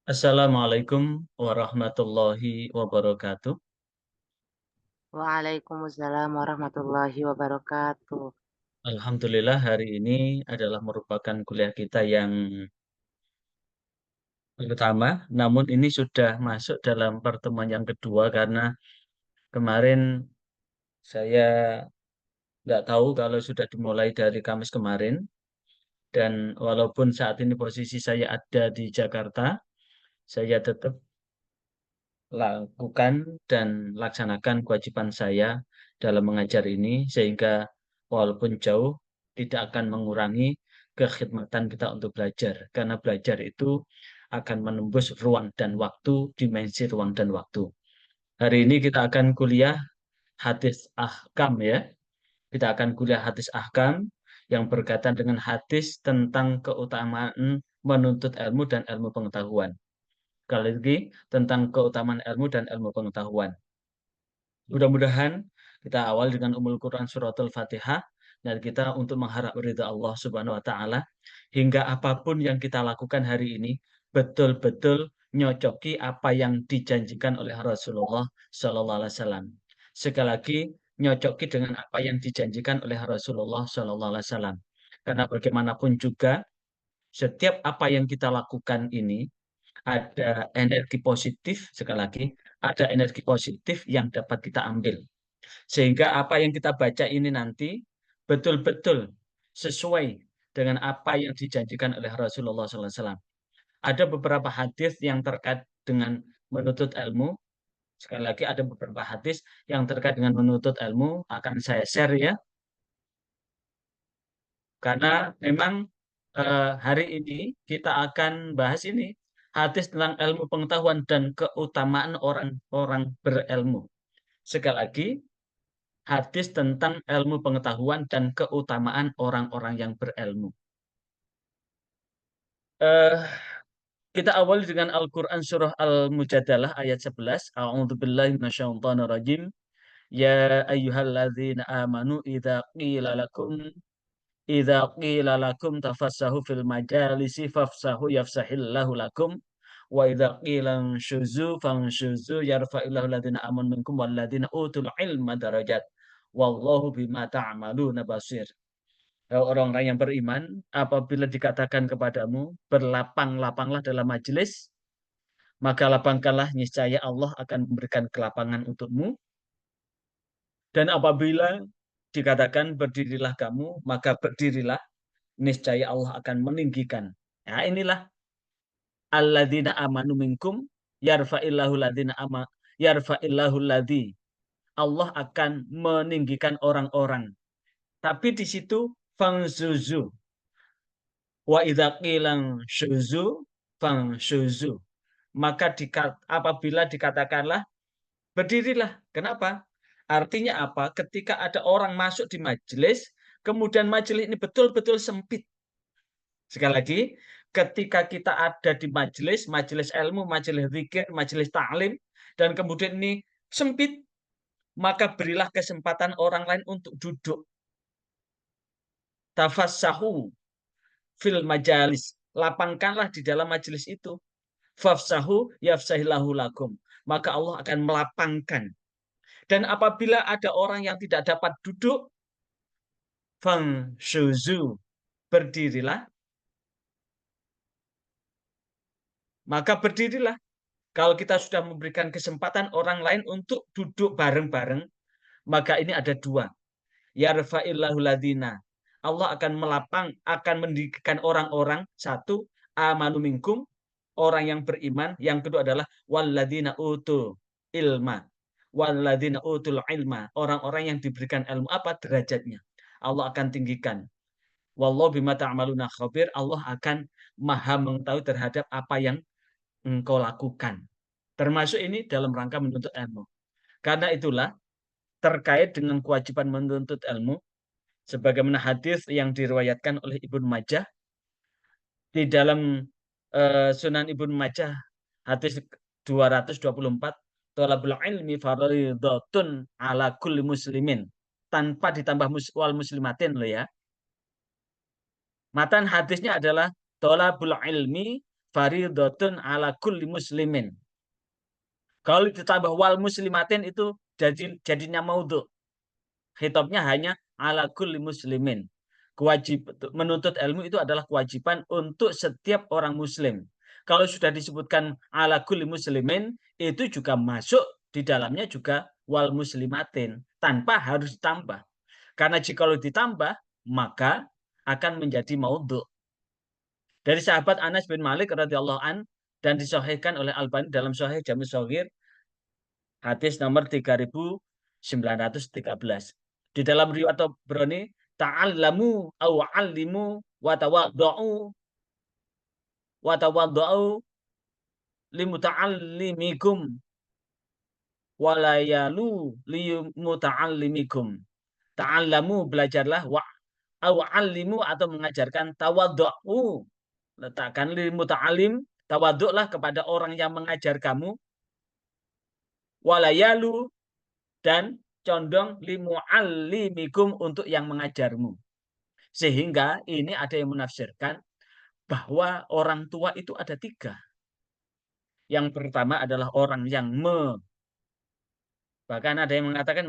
Assalamualaikum warahmatullahi wabarakatuh. Waalaikumsalam warahmatullahi wabarakatuh. Alhamdulillah hari ini adalah merupakan kuliah kita yang pertama, namun ini sudah masuk dalam pertemuan yang kedua karena kemarin saya nggak tahu kalau sudah dimulai dari Kamis kemarin dan walaupun saat ini posisi saya ada di Jakarta, saya tetap lakukan dan laksanakan kewajiban saya dalam mengajar ini sehingga walaupun jauh tidak akan mengurangi kekhidmatan kita untuk belajar karena belajar itu akan menembus ruang dan waktu, dimensi ruang dan waktu. Hari ini kita akan kuliah hadis ahkam ya. Kita akan kuliah hadis ahkam yang berkaitan dengan hadis tentang keutamaan menuntut ilmu dan ilmu pengetahuan. Sekali lagi tentang keutamaan ilmu dan ilmu pengetahuan. Mudah-mudahan kita awal dengan Ummul Quran suratul Fatihah dan kita untuk mengharap ridha Allah Subhanahu wa taala hingga apapun yang kita lakukan hari ini betul-betul nyocoki apa yang dijanjikan oleh Rasulullah Shallallahu alaihi wasallam. Sekali lagi nyocoki dengan apa yang dijanjikan oleh Rasulullah Shallallahu alaihi wasallam. Karena bagaimanapun juga setiap apa yang kita lakukan ini ada energi positif sekali lagi, ada energi positif yang dapat kita ambil. Sehingga apa yang kita baca ini nanti betul-betul sesuai dengan apa yang dijanjikan oleh Rasulullah SAW. Ada beberapa hadis yang terkait dengan menuntut ilmu. Sekali lagi ada beberapa hadis yang terkait dengan menuntut ilmu akan saya share ya. Karena memang hari ini kita akan bahas ini hadis tentang ilmu pengetahuan dan keutamaan orang-orang berilmu. Sekali lagi, hadis tentang ilmu pengetahuan dan keutamaan orang-orang yang berilmu. Eh, kita awali dengan Al-Quran surah Al-Mujadalah ayat 11. A'udzubillahi minasyaitonirrajim. Ya ayyuhalladzina amanu idza qila lakum tafassahu fil majalisi fafsahu yafsahillahu lakum wa idza qila syuzu fanshuzu yarfa'illahu ladzina amanu minkum walladzina utul ilma darajat wallahu bima ta'maluna basir. Orang-orang yang beriman, apabila dikatakan kepadamu, berlapang-lapanglah dalam majelis, maka lapangkanlah, niscaya Allah akan memberikan kelapangan untukmu. Dan apabila dikatakan berdirilah kamu, maka berdirilah, niscaya Allah akan meninggikan. Nah, inilah alladzina amanu minkum yarfa'illahu ladzina ama yarfa'illahu ladzi. Allah akan meninggikan orang-orang. Tapi di situ fangzuzu. Wa idza qilang syuzu fang syuzu. Maka apabila dikatakanlah berdirilah. Kenapa? Artinya apa? Ketika ada orang masuk di majelis, kemudian majelis ini betul-betul sempit. Sekali lagi, ketika kita ada di majelis, majelis ilmu, majelis zikir, majelis ta'lim, dan kemudian ini sempit, maka berilah kesempatan orang lain untuk duduk. Tafassahu fil majalis. Lapangkanlah di dalam majelis itu. Fafsahu yafsahillahu lakum. Maka Allah akan melapangkan. Dan apabila ada orang yang tidak dapat duduk, fang shuzu, berdirilah, maka berdirilah. Kalau kita sudah memberikan kesempatan orang lain untuk duduk bareng-bareng, maka ini ada dua. Yarfa'illahu ladina. Allah akan akan mendirikan orang-orang, satu, amanu minkum, orang yang beriman. Yang kedua adalah walladina utul ilma. Walladina utul ilma. Orang-orang yang diberikan ilmu apa derajatnya. Allah akan tinggikan. Wallahu bima ta'maluna khabir. Allah akan maha mengetahui terhadap apa yang engkau lakukan. Termasuk ini dalam rangka menuntut ilmu. Karena itulah terkait dengan kewajiban menuntut ilmu, sebagaimana hadis yang diriwayatkan oleh Ibnu Majah di dalam Sunan Ibnu Majah hadis 224, thalabul ilmi fardhatun ala kulli muslimin, tanpa ditambah wal muslimatin loh ya. Matan hadisnya adalah thalabul ilmi faridotun ala kulli muslimin. Kalau ditambah wal muslimatin itu jadinya maudhu. Khitabnya hanya ala kulli muslimin. Menuntut ilmu itu adalah kewajiban untuk setiap orang muslim. Kalau sudah disebutkan ala kulli muslimin, itu juga masuk di dalamnya juga wal muslimatin, tanpa harus ditambah. Karena jika ditambah, maka akan menjadi maudhu. Dari sahabat Anas bin Malik radhiyallahu an dan disahihkan oleh Albani dalam Sahih Jami' Shaghir, hadis nomor 3913. Di dalam riwayat Tabrani, ta'allamu aw 'allimu wa tawaddu'u limuta'allimikum wa la yalu limuta'allimikum. Ta'allamu, belajarlah, wa aw 'allimu, atau mengajarkan, tawaddu'u, letakkan limuta'allim, tawaddu'lah kepada orang yang mengajar kamu, wa la yalu, dan condong limu'allimikum, untuk yang mengajarmu. Sehingga ini ada yang menafsirkan bahwa orang tua itu ada 3. Yang pertama adalah orang yang bahkan ada yang mengatakan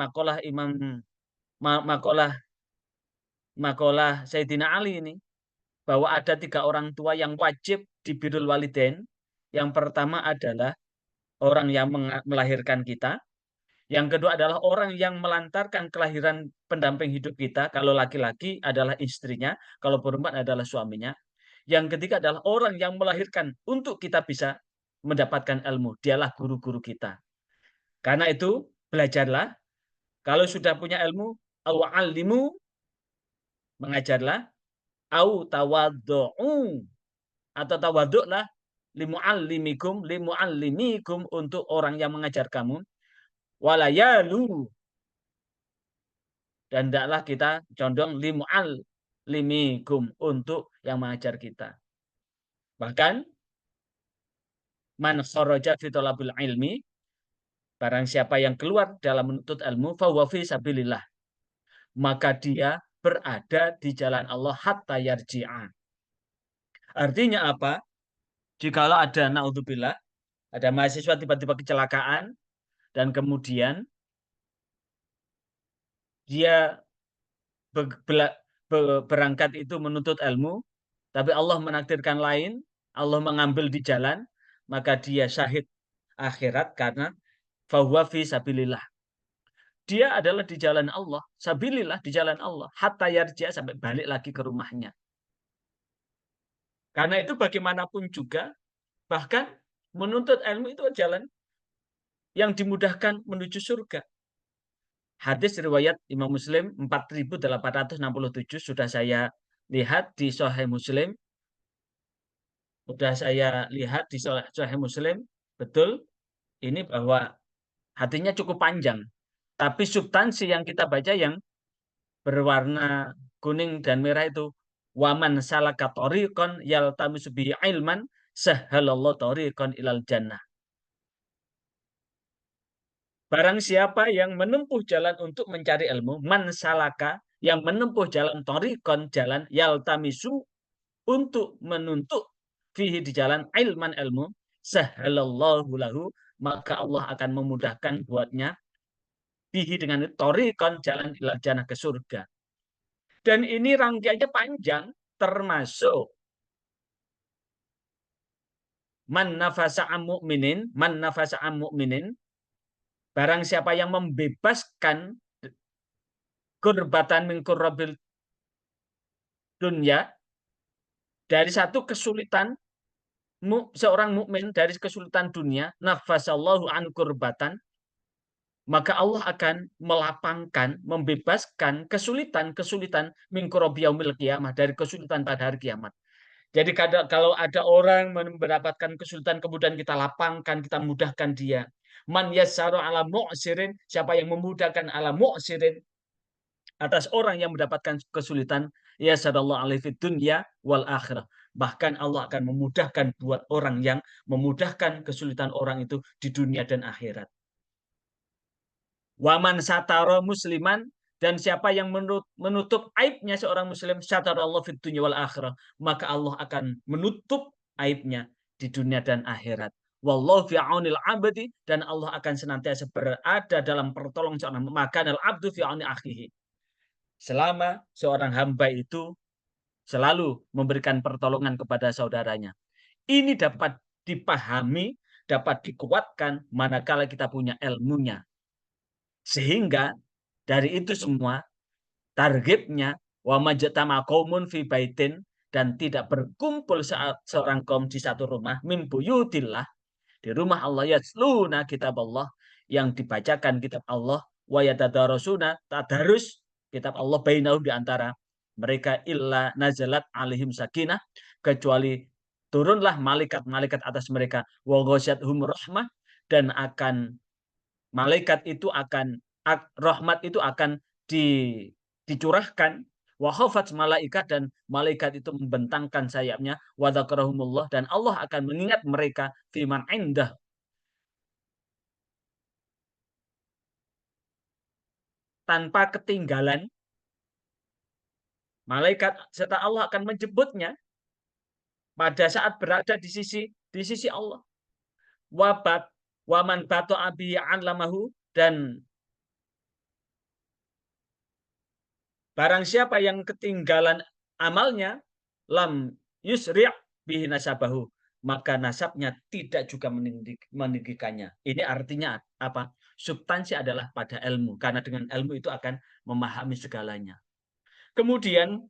makolah Sayyidina Ali ini, bahwa ada 3 orang tua yang wajib dibirrul walidain. Yang pertama adalah orang yang melahirkan kita. Yang kedua adalah orang yang melantarkan kelahiran pendamping hidup kita. Kalau laki-laki adalah istrinya, kalau perempuan adalah suaminya. Yang ketiga adalah orang yang melahirkan untuk kita bisa mendapatkan ilmu. Dialah guru-guru kita. Karena itu, belajarlah. Kalau sudah punya ilmu, awa'allimu, mengajarlah. Au tawaddu'u, atau tawaddu'lah, limu'allimikum, untuk orang yang mengajar kamu. Walayalu, dan hendaklah kita condong limu'allimikum, untuk yang mengajar kita. Bahkan man kharaja fi thalabul ilmi, barang siapa yang keluar dalam menuntut ilmu, fa huwa fi sabilillah, maka dia berada di jalan Allah hatta yarji'a. Artinya apa? Jikalau ada, naudzubillah, ada mahasiswa tiba-tiba kecelakaan dan kemudian dia berangkat itu menuntut ilmu, tapi Allah menakdirkan lain, Allah mengambil di jalan, maka dia syahid akhirat karena fahuwa fi sabilillah. Dia adalah di jalan Allah, sabilillah, di jalan Allah, hatta yarji'a, sampai balik lagi ke rumahnya. Karena itu bagaimanapun juga, bahkan menuntut ilmu itu jalan yang dimudahkan menuju surga. Hadis riwayat Imam Muslim 4867 sudah saya lihat di Sahih Muslim. Sudah saya lihat di Sahih Muslim, betul ini bahwa hatinya cukup panjang. Tapi substansi yang kita baca yang berwarna kuning dan merah itu, waman salaka tariqan yaltamisu bihi ilman sahhalallahu tariqan ilal jannah. Barang siapa yang menempuh jalan untuk mencari ilmu, man salaka, yang menempuh jalan tariqan, jalan, yaltamisu, untuk menuntut, fihi, di jalan, ilman, ilmu, sahhalallahu lahu, maka Allah akan memudahkan buatnya, fihi, dengan tariqan, jalan, ilal jannah, ke surga. Dan ini rangkaiannya panjang, termasuk man nafasa am mu'minin, barang siapa yang membebaskan kurbatan min kurrabil dunya, dari satu kesulitan seorang mukmin, dari kesulitan dunia, nafasallahu an kurbatan, maka Allah akan melapangkan, membebaskan kesulitan min kurrabi yaumil qiyamah, dari kesulitan pada hari kiamat. Jadi kalau ada orang mendapatkan kesulitan, kemudian kita lapangkan, kita mudahkan dia. Man yassara ala mu'sirin, siapa yang memudahkan ala mu'sirin, atas orang yang mendapatkan kesulitan, yassarallahu alaihi fid dunya wal akhirah. Bahkan Allah akan memudahkan buat orang yang memudahkan kesulitan orang itu di dunia dan akhirat. Waman satara musliman, dan siapa yang menutup aibnya seorang muslim, satarallahu fid dunya wal akhirah, maka Allah akan menutup aibnya di dunia dan akhirat. Wallahu fi aunil abdi, dan Allah akan senantiasa berada dalam pertolongan seorang, maka al abdu fi auni akhihi. Selama seorang hamba itu selalu memberikan pertolongan kepada saudaranya. Ini dapat dipahami, dapat dikuatkan manakala kita punya ilmunya. Sehingga dari itu semua targetnya wa majtama qaumun fi baitin, dan tidak berkumpul saat seorang kaum di satu rumah min buyutillah, di rumah Allah, yatluna kitab Allah, yang dibacakan kitab Allah, wa yatadarusuna, tadarus kitab Allah bainahum, di antara mereka, illa nazalat alaihim sakinah, kecuali turunlah malaikat-malaikat atas mereka, wa ghasyatuhum rahmah, dan akan malaikat itu akan, rahmat itu akan di, dicurahkan, wa khafat malaikat, dan malaikat itu membentangkan sayapnya, wa dzakarahumullah, dan Allah akan mengingat mereka fiman indah, tanpa ketinggalan. Malaikat serta Allah akan menjemputnya pada saat berada di sisi Allah. Wabat waman batu abi alamahu, dan barang siapa yang ketinggalan amalnya, lam yusri' bihi nasabahu, maka nasabnya tidak juga meninggikannya. Ini artinya apa? Substansi adalah pada ilmu, karena dengan ilmu itu akan memahami segalanya. Kemudian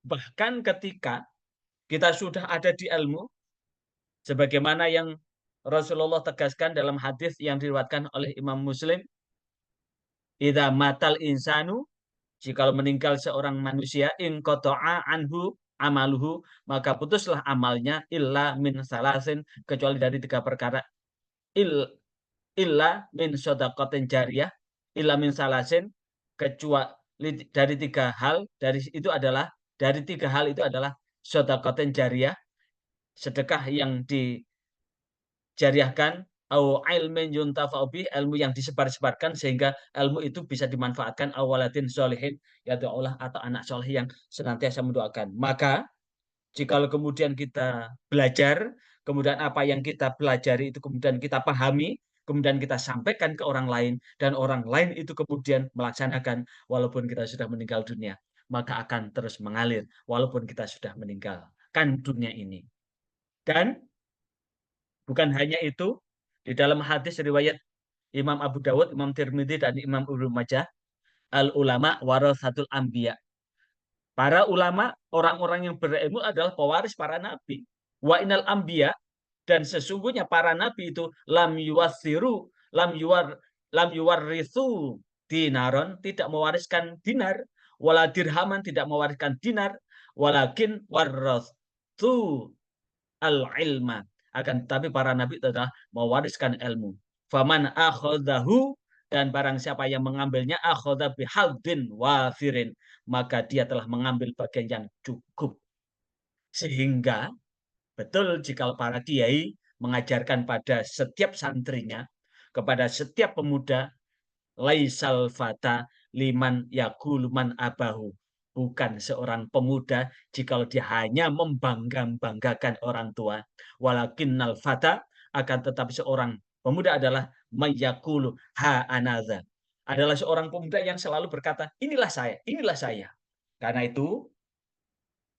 bahkan ketika kita sudah ada di ilmu, sebagaimana yang Rasulullah tegaskan dalam hadis yang diriwayatkan oleh Imam Muslim, idza matal insanu, jika meninggal seorang manusia, in qata'a anhu amaluhu, maka putuslah amalnya, illa min salasin, kecuali dari 3 perkara, il illa min shadaqatin jariyah, illa min salasin, kecuali dari 3 hal, dari 3 hal itu adalah shadaqatin jariyah, sedekah yang dijariahkan, au ilmin yuntafa'u bih, ilmu yang disebar-sebarkan sehingga ilmu itu bisa dimanfaatkan, awaladin sholihin, yaitu Allah, atau anak soleh yang senantiasa mendoakan. Maka jikalau kemudian kita belajar, kemudian apa yang kita pelajari itu kemudian kita pahami, kemudian kita sampaikan ke orang lain, dan orang lain itu kemudian melaksanakan walaupun kita sudah meninggal dunia, maka akan terus mengalir walaupun kita sudah meninggalkan dunia ini. Dan bukan hanya itu, di dalam hadis riwayat Imam Abu Dawud, Imam Tirmidzi, dan Imam Ibnu Majah, al ulama warasatul anbiya. Para ulama, orang-orang yang berilmu, adalah pewaris para nabi. Wa inal anbiya, dan sesungguhnya para nabi itu lam yuwasiru, lam yuwarrithu dinaron, tidak mewariskan dinar, wala dirhaman, tidak mewariskan dinar, walakin warrathu al-ilma, akan tetapi para nabi itu adalah mewariskan ilmu. Faman akhadahu, dan barang siapa yang mengambilnya, akhadha bihaldin wafirin, maka dia telah mengambil bagian yang cukup. Sehingga betul jika para kiai mengajarkan pada setiap santrinya, kepada setiap pemuda, laisal fata liman yakul man abahu, bukan seorang pemuda jikalau dia hanya membanggakan orang tua, walakinnal fata, akan tetapi seorang pemuda adalah mayakulu ha anaza, adalah seorang pemuda yang selalu berkata, inilah saya, inilah saya. Karena itu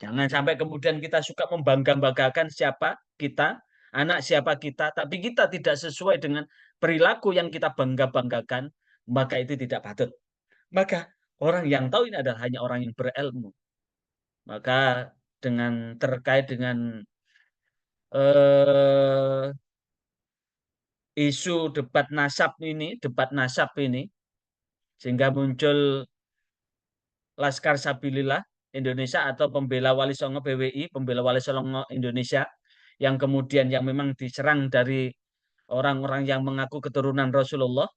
jangan sampai kemudian kita suka membanggakan siapa kita, anak siapa kita, tapi kita tidak sesuai dengan perilaku yang kita banggakan, maka itu tidak patut. Maka orang yang tahu ini adalah hanya orang yang berilmu. Maka dengan terkait dengan eh, isu debat nasab ini, sehingga muncul Laskar Sabilillah Indonesia atau Pembela Wali Songo PWI, Pembela Wali Songo Indonesia, yang kemudian yang memang diserang dari orang-orang yang mengaku keturunan Rasulullah,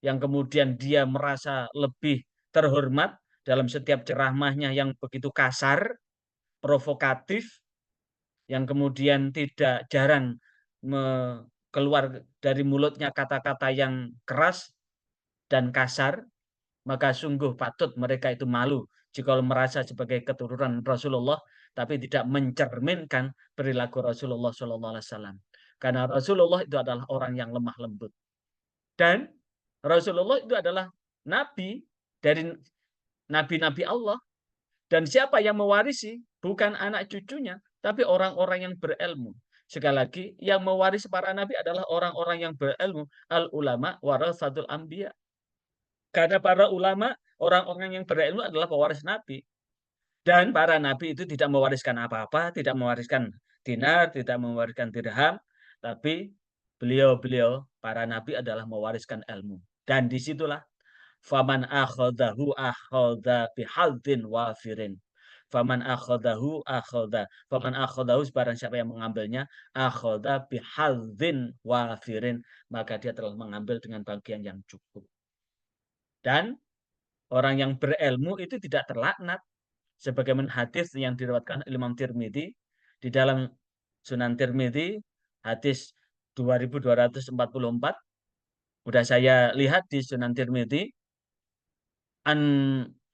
yang kemudian dia merasa lebih terhormat dalam setiap ceramahnya yang begitu kasar, provokatif, yang kemudian tidak jarang keluar dari mulutnya kata-kata yang keras dan kasar, maka sungguh patut mereka itu malu jika merasa sebagai keturunan Rasulullah, tapi tidak mencerminkan perilaku Rasulullah SAW. Karena Rasulullah itu adalah orang yang lemah lembut. Dan Rasulullah itu adalah nabi dari nabi-nabi Allah. Dan siapa yang mewarisi? Bukan anak cucunya, tapi orang-orang yang berilmu. Sekali lagi, yang mewarisi para nabi adalah orang-orang yang berilmu. Al-ulama warasatul anbiya. Karena para ulama, orang-orang yang berilmu adalah pewaris nabi. Dan para nabi itu tidak mewariskan apa-apa, tidak mewariskan dinar, tidak mewariskan dirham, tapi beliau-beliau, para nabi adalah mewariskan ilmu. Dan disitulah faman akhadahu akhadha bihadzin wafirin. Faman akhadahu barang siapa yang mengambilnya akhadha bihadzin wafirin, maka dia telah mengambil dengan bagian yang cukup. Dan orang yang berilmu itu tidak terlaknat. Sebagaimana hadis yang diriwayatkan Imam Tirmidzi di dalam Sunan Tirmidzi hadis 2244, sudah saya lihat di Sunan Tirmidzi, an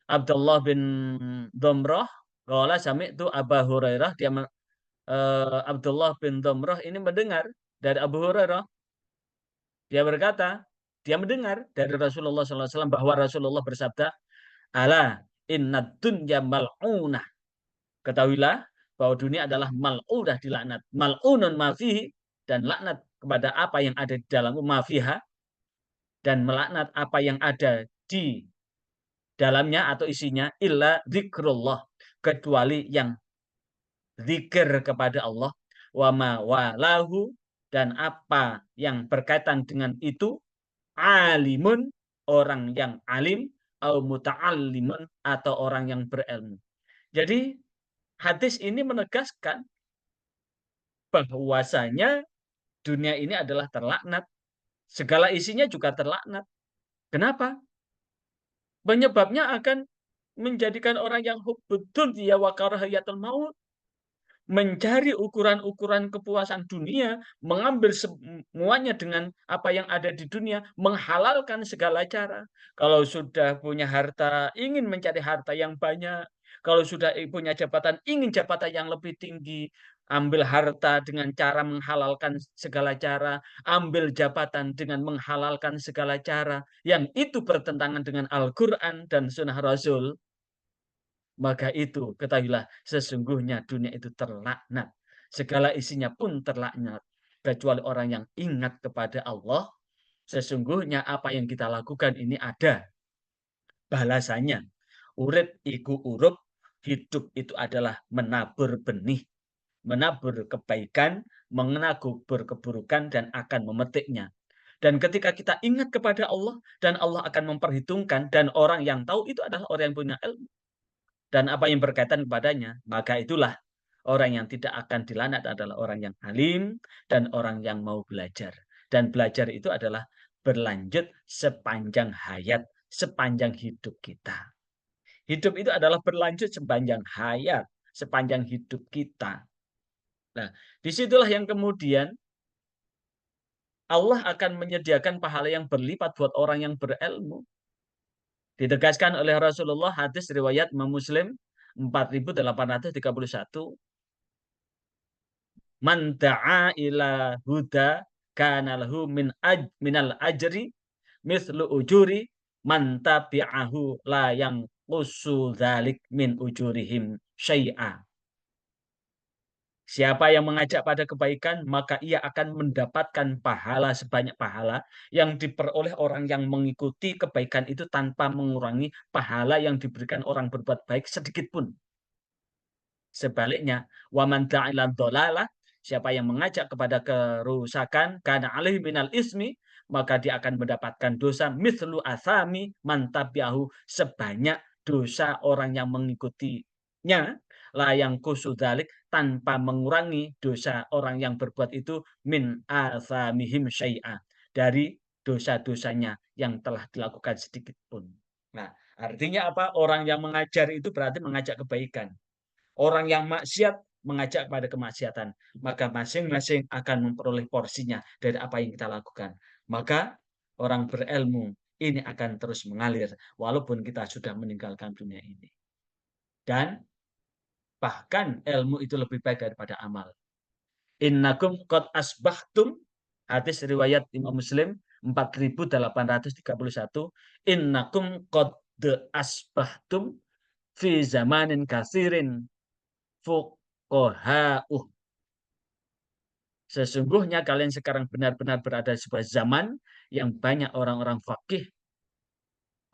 Abdullah bin Domroh qala sami'tu Abu Hurairah, Abdullah bin Domroh ini mendengar dari Abu Hurairah, dia berkata, dia mendengar dari Rasulullah SAW bahwa Rasulullah bersabda, ala innad dunya mal'unah. Ketahuilah bahwa dunia adalah mal'unah, dilaknat. Mal'unun ma fihi, dan laknat kepada apa yang ada di dalam ma fiha, dan melaknat apa yang ada di dalamnya atau isinya, illa zikrullah, kecuali yang zikir kepada Allah, wa ma walahu, dan apa yang berkaitan dengan itu, alimun, orang yang alim, au muta'allimun, atau orang yang berilmu. Jadi hadis ini menegaskan bahwasanya dunia ini adalah terlaknat. Segala isinya juga terlaknat. Kenapa? Penyebabnya akan menjadikan orang yang hubbud dunya wa karahiyatul maut, mencari ukuran-ukuran kepuasan dunia, mengambil semuanya dengan apa yang ada di dunia, menghalalkan segala cara. Kalau sudah punya harta, ingin mencari harta yang banyak. Kalau sudah punya jabatan, ingin jabatan yang lebih tinggi. Ambil harta dengan cara menghalalkan segala cara. Ambil jabatan dengan menghalalkan segala cara. Yang itu bertentangan dengan Al-Quran dan Sunnah Rasul. Maka itu ketahuilah sesungguhnya dunia itu terlaknat. Segala isinya pun terlaknat. Kecuali orang yang ingat kepada Allah, sesungguhnya apa yang kita lakukan ini ada balasannya. Urip iku urup, hidup itu adalah menabur benih, menabur kebaikan, menabur keburukan, dan akan memetiknya. Dan ketika kita ingat kepada Allah, dan Allah akan memperhitungkan, dan orang yang tahu itu adalah orang yang punya ilmu dan apa yang berkaitan kepadanya, maka itulah orang yang tidak akan dilaknat adalah orang yang alim dan orang yang mau belajar. Dan belajar itu adalah berlanjut sepanjang hayat, sepanjang hidup kita. Hidup itu adalah berlanjut sepanjang hayat, sepanjang hidup kita. Nah, disitulah yang kemudian Allah akan menyediakan pahala yang berlipat buat orang yang berilmu. Ditegaskan oleh Rasulullah hadis riwayat Muslim 4831, man da'a ila huda kana lahu minal ajri mislu ujuri man tabi'ahu la yang dzalik min ujurihim syai'a. Siapa yang mengajak pada kebaikan, maka ia akan mendapatkan pahala sebanyak pahala yang diperoleh orang yang mengikuti kebaikan itu tanpa mengurangi pahala yang diberikan orang berbuat baik sedikit pun. Sebaliknya, waman da'ilan dolalah, siapa yang mengajak kepada kerusakan, karena alih minal ismi, maka dia akan mendapatkan dosa mislu asami mantabiahu, sebanyak dosa orang yang mengikutinya, layang kusudalik, tanpa mengurangi dosa orang yang berbuat itu min asamihim syai'a, dari dosa-dosanya yang telah dilakukan sedikit pun. Nah, artinya apa? Orang yang mengajar itu berarti mengajak kebaikan. Orang yang maksiat mengajak pada kemaksiatan, maka masing-masing akan memperoleh porsinya dari apa yang kita lakukan. Maka orang berilmu ini akan terus mengalir walaupun kita sudah meninggalkan dunia ini. Dan bahkan ilmu itu lebih baik daripada amal. Innakum qad asbahtum, hadis riwayat Imam Muslim 4831. Innakum qad asbahtum fi zamanin katsirin fuqaha'uh. Sesungguhnya kalian sekarang benar-benar berada di sebuah zaman yang banyak orang-orang fakih,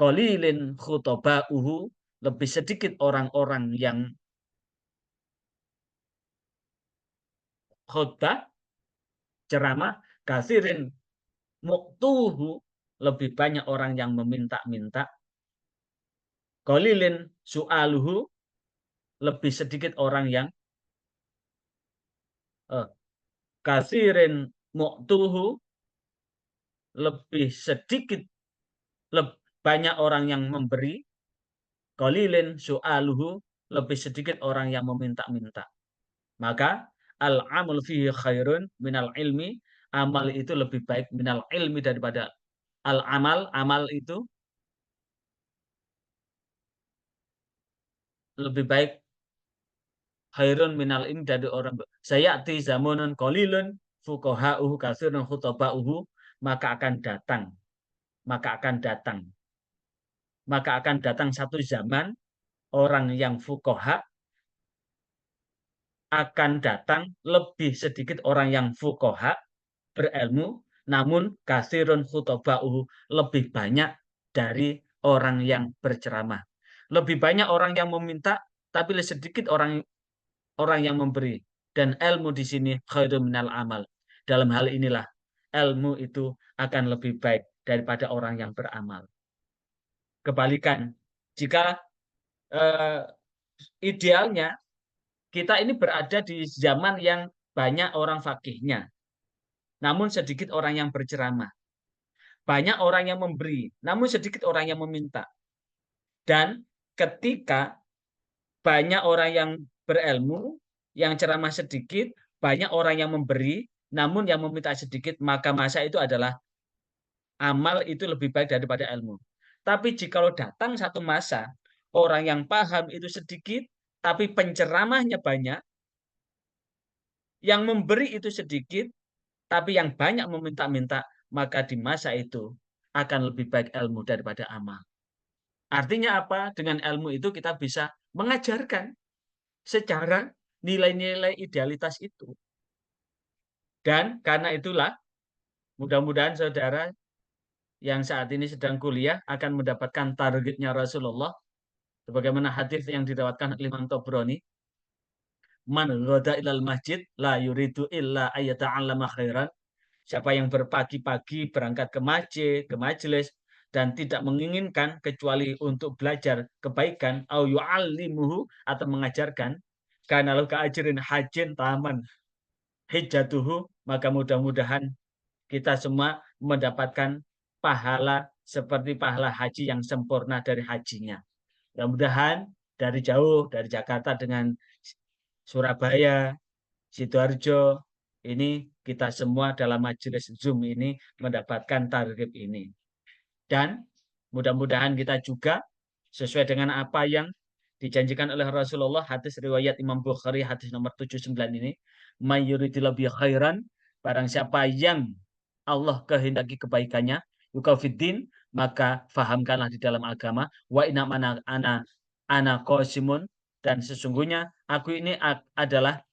qalilin khutaba'uhu, lebih sedikit orang-orang yang khutbah, ceramah, katsirin muqtuhu, lebih banyak orang yang meminta-minta, qalilin su'aluhu, lebih sedikit orang yang katsirin muqtuhu, lebih sedikit banyak orang yang memberi, qalilin su'aluhu, lebih sedikit orang yang meminta-minta. Maka al-amal fihi khairun minal ilmi, amal itu lebih baik minal ilmi daripada al-amal, amal itu lebih baik khairun minal ilmi dari orang. Sayati zamanun qalilun fuqaha'uhu katsirun khutaba'uhu, maka akan datang, maka akan datang, maka akan datang satu zaman orang yang fuqaha, akan datang lebih sedikit orang yang fuqaha berilmu, namun kasirun khutoba'uhu, lebih banyak dari orang yang berceramah. Lebih banyak orang yang meminta, tapi lebih sedikit orang orang yang memberi. Dan ilmu di sini khairu minal amal. Dalam hal inilah ilmu itu akan lebih baik daripada orang yang beramal. Kebalikan, jika eh, idealnya kita ini berada di zaman yang banyak orang fakihnya, namun sedikit orang yang berceramah. Banyak orang yang memberi, namun sedikit orang yang meminta. Dan ketika banyak orang yang berilmu, yang ceramah sedikit, banyak orang yang memberi, namun yang meminta sedikit, maka masa itu adalah amal itu lebih baik daripada ilmu. Tapi jikalau datang satu masa, orang yang paham itu sedikit, tapi penceramahnya banyak, yang memberi itu sedikit, tapi yang banyak meminta-minta, maka di masa itu akan lebih baik ilmu daripada amal. Artinya apa? Dengan ilmu itu kita bisa mengajarkan secara nilai-nilai idealitas itu. Dan karena itulah, mudah-mudahan saudara yang saat ini sedang kuliah akan mendapatkan targetnya Rasulullah. Sebagaimana hadis yang diriwayatkan oleh Imam Tabrani, man ghada ilal masjid la yuridu illa ayyata'allama khairan. Siapa yang berpagi-pagi berangkat ke masjid, ke majelis, dan tidak menginginkan kecuali untuk belajar kebaikan, au yu'allimuhu, atau mengajarkan, karena lo keajarin hajin taman hijatuhu, maka mudah-mudahan kita semua mendapatkan pahala seperti pahala haji yang sempurna dari hajinya. Mudah-mudahan dari jauh, dari Jakarta dengan Surabaya, Sidoarjo, ini kita semua dalam majelis Zoom ini mendapatkan target ini. Dan mudah-mudahan kita juga sesuai dengan apa yang dijanjikan oleh Rasulullah, hadis riwayat Imam Bukhari, hadis nomor 79 ini, mayyuridillahu bi khairan, barang siapa yang Allah kehendaki kebaikannya, yukafiddin, maka fahamkanlah di dalam agama, wa inna ana qasimun, dan sesungguhnya aku ini adalah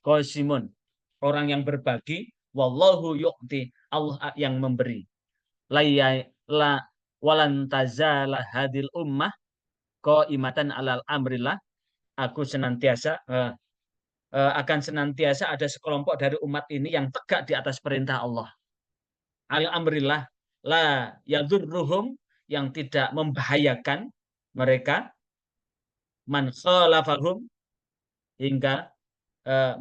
qasimun, orang yang berbagi, wallahu yu'ti, Allah yang memberi. La la walan tazala hadil ummah qaimatan alal amrillah, aku senantiasa akan senantiasa ada sekelompok dari umat ini yang tegak di atas perintah Allah. Al amrillah, la yadurruhum, yang tidak membahayakan mereka, man khalafahum, hingga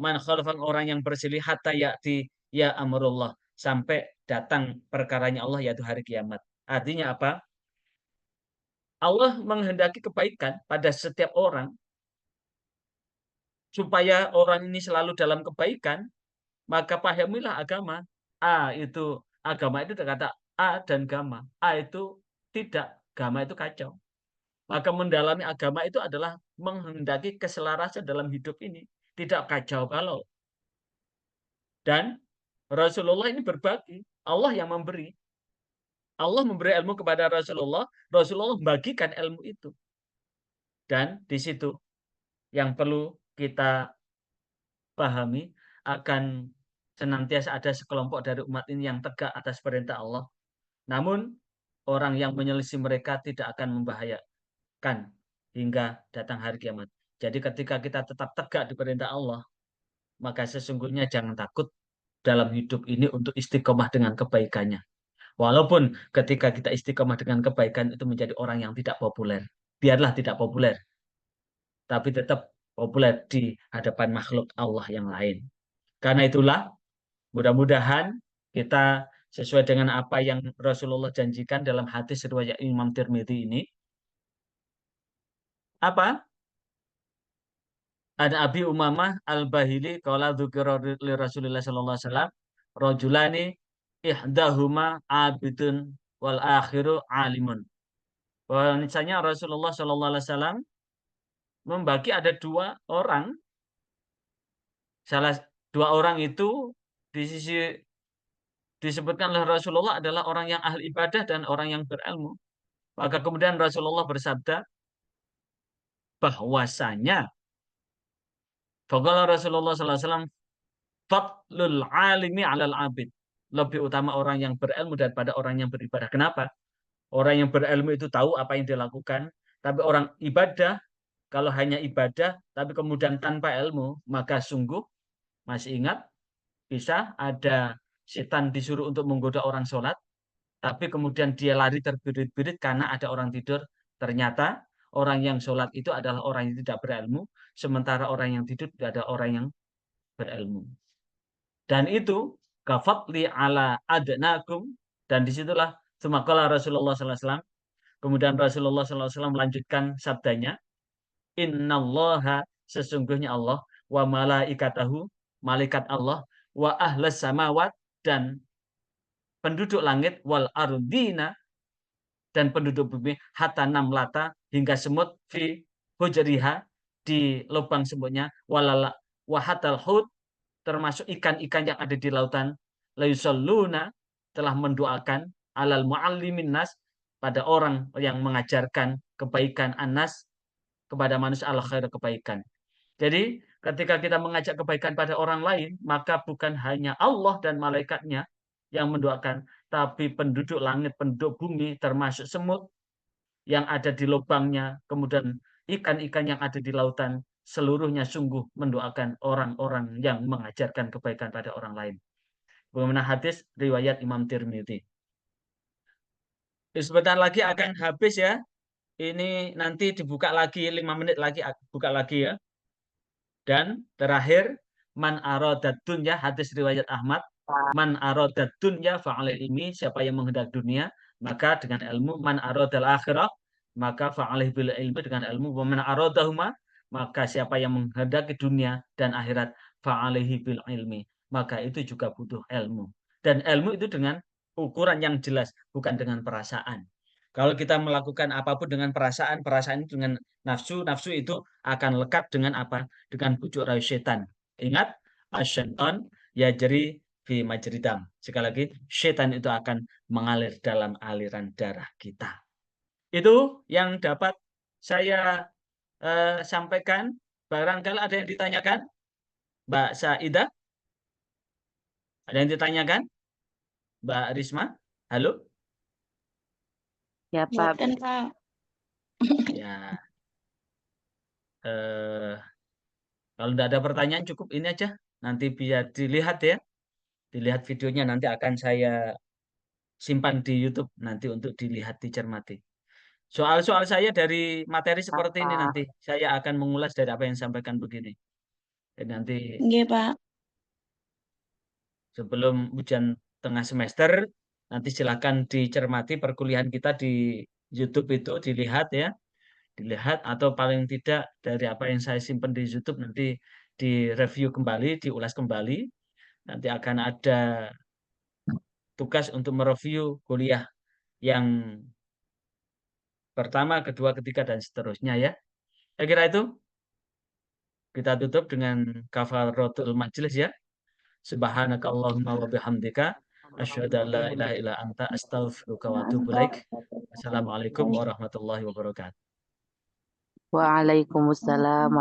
man khalafahum, orang yang berselih, hatta ya'ti ya amrullah, sampai datang perkaranya Allah, yaitu hari kiamat. Artinya apa? Allah menghendaki kebaikan pada setiap orang, supaya orang ini selalu dalam kebaikan, maka pahamilah agama. Itu agama itu kata A dan gama. A itu tidak, gama itu kacau. Maka mendalami agama itu adalah menghendaki keselarasan dalam hidup ini, tidak kacau balau. Dan Rasulullah ini berbagi, Allah yang memberi. Allah memberi ilmu kepada Rasulullah, Rasulullah membagikan ilmu itu. Dan di situ yang perlu kita pahami, akan senantiasa ada sekelompok dari umat ini yang tegak atas perintah Allah. Namun orang yang menyelisih mereka tidak akan membahayakan hingga datang hari kiamat. Jadi ketika kita tetap tegak di perintah Allah, maka sesungguhnya jangan takut dalam hidup ini untuk istiqomah dengan kebaikannya. Walaupun ketika kita istiqomah dengan kebaikan itu menjadi orang yang tidak populer. Biarlah tidak populer, tapi tetap populer di hadapan makhluk Allah yang lain. Karena itulah, mudah-mudahan kita sesuai dengan apa yang Rasulullah janjikan dalam hadis riwayat Imam Tirmidzi ini. Apa? Ada Abi Umamah Al-Bahili qala dzukira li Rasulillah sallallahu alaihi wasallam rajulani ihdahuma abidun wal akhiru alimun. Bahwa misalnya Rasulullah sallallahu alaihi wasallam membagi ada salah dua orang itu di sisi disebutkan oleh Rasulullah adalah orang yang ahli ibadah dan orang yang berilmu. Maka kemudian Rasulullah bersabda bahwasanya faqala Rasulullah sallallahu alaihi wasallam fadlul alimi 'alal abid. Lebih utama orang yang berilmu daripada orang yang beribadah. Kenapa? Orang yang berilmu itu tahu apa yang dilakukan, tapi orang ibadah kalau hanya ibadah tapi kemudian tanpa ilmu, maka sungguh masih ingat bisa ada setan disuruh untuk menggoda orang sholat, tapi kemudian dia lari terbirit-birit karena ada orang tidur. Ternyata orang yang sholat itu adalah orang yang tidak berilmu, sementara orang yang tidur tidak ada orang yang berilmu. Dan itu kafatli ala adnakum, dan disitulah semakala Rasulullah SAW. Kemudian Rasulullah SAW melanjutkan sabdanya, Innallaha, sesungguhnya Allah, wa malaikatahu, malaikat Allah, wa ahlas samawat, dan penduduk langit, wal ardina, dan penduduk bumi, hatta namlata, hingga semut, fi hujriha, di lubang semutnya, walala wahatal hud, termasuk ikan-ikan yang ada di lautan, layusalluna, telah mendoakan alal muallimin nas, pada orang yang mengajarkan kebaikan anas, kepada manusia al khair, kebaikan. Jadi ketika kita mengajak kebaikan pada orang lain, maka bukan hanya Allah dan malaikatnya yang mendoakan, tapi penduduk langit, penduduk bumi, termasuk semut yang ada di lubangnya, kemudian ikan-ikan yang ada di lautan, seluruhnya sungguh mendoakan orang-orang yang mengajarkan kebaikan pada orang lain. Bagaimana hadis riwayat Imam Tirmidzi. Sebentar lagi akan habis ya. Ini nanti dibuka lagi 5 menit lagi, buka lagi ya. Dan terakhir, man aradad dunya, hadis riwayat Ahmad, man aradad dunya fa'alil ilmi, siapa yang menghendaki dunia maka dengan ilmu, man aradal akhirah maka fa'alih bil ilmi, dengan ilmu, wa man aradahuma, maka siapa yang menghendaki dunia dan akhirat fa'alaihi bil ilmi, maka itu juga butuh ilmu. Dan ilmu itu dengan ukuran yang jelas, bukan dengan perasaan. Kalau kita melakukan apapun dengan perasaan, perasaan itu dengan nafsu, nafsu itu akan lekat dengan apa? Dengan pucuk rayu setan. Ingat, asyaiton yajri fi majridam. Sekali lagi, setan itu akan mengalir dalam aliran darah kita. Itu yang dapat saya sampaikan. Barangkali ada yang ditanyakan, Mbak Saidah? Ada yang ditanyakan, Mbak Risma? Halo? Ya, Pak. Boten, Pak. Ya, kalau tidak ada pertanyaan cukup ini aja. Nanti biar dilihat ya. Dilihat videonya, nanti akan saya simpan di YouTube nanti untuk dilihat, dicermati. Soal-soal saya dari materi seperti ini nanti saya akan mengulas dari apa yang disampaikan begini. Dan nanti Nggih, Pak. sebelum ujian tengah semester, nanti silakan dicermati perkuliahan kita di YouTube itu, dilihat ya. Dilihat, atau paling tidak dari apa yang saya simpan di YouTube nanti direview kembali, diulas kembali. Nanti akan ada tugas untuk mereview kuliah yang pertama, kedua, ketiga, dan seterusnya ya. Saya kira itu kita tutup dengan kafaratul majlis ya. Subhanakallahumma wa bihamdika asyhadu an la ilaha illa anta astaghfiruka wa atubu ilaik. Assalamualaikum warahmatullahi wabarakatuh. Waalaikumsalam